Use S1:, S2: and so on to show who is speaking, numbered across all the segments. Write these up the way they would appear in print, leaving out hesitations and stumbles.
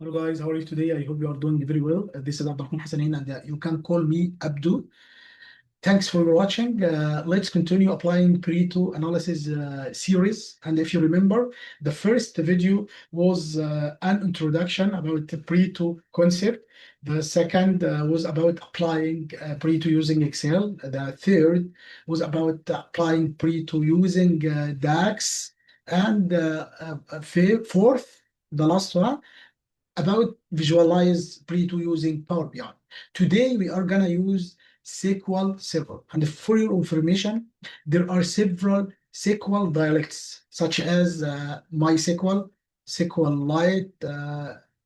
S1: Hello guys, how are you today? I hope you are doing very well. This is Abdulrahman Hassanin and you can call me Abdu. Thanks for watching. Let's continue applying Pareto analysis series. And if you remember, the first video was an introduction about the Pareto concept. The second was about applying Pareto using Excel. The third was about applying Pareto using DAX. And fourth, the last one, about visualize Pareto using Power BI. Today we are gonna use SQL Server, and for your information, there are several SQL dialects such as MySQL, SQLite,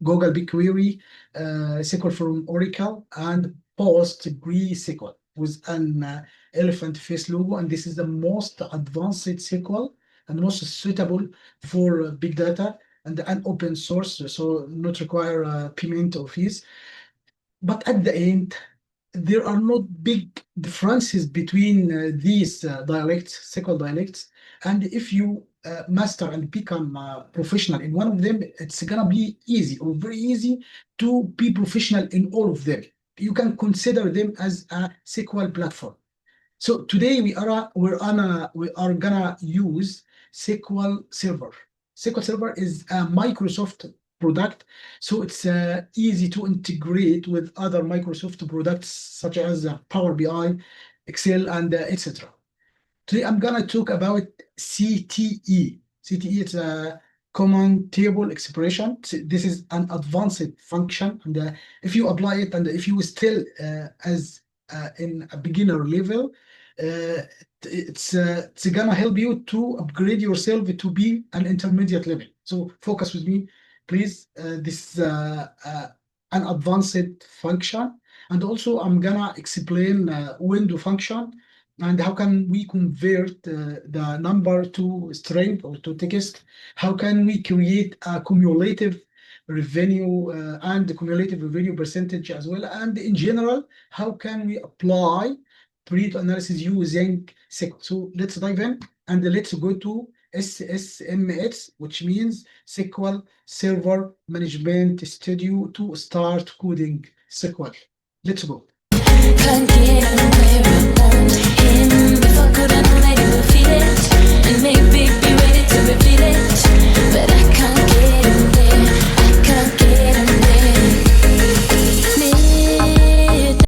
S1: Google BigQuery, SQL from Oracle, and PostgreSQL with an elephant face logo. And this is the most advanced SQL and most suitable for big data and an open source, so not require payment or fees. But at the end, there are not big differences between these dialects, SQL dialects. And if you master and become professional in one of them, it's gonna be easy or very easy to be professional in all of them. You can consider them as a SQL platform. So today we are gonna use SQL Server. SQL Server is a Microsoft product, so it's easy to integrate with other Microsoft products such as Power BI, Excel, and etc. Today I'm gonna talk about CTE. CTE is a common table expression. This is an advanced function, and if you apply it, and if you still as in a beginner level, it's gonna help you to upgrade yourself to be an intermediate level. So focus with me, please. This is an advanced function, and also I'm gonna explain window function and how can we convert the number to string or to text. How can we create a cumulative revenue and the cumulative revenue percentage as well, and in general, how can we apply Pareto analysis using SQL. So let's dive in and let's go to SSMS, which means SQL Server Management Studio, to start coding SQL. Let's go.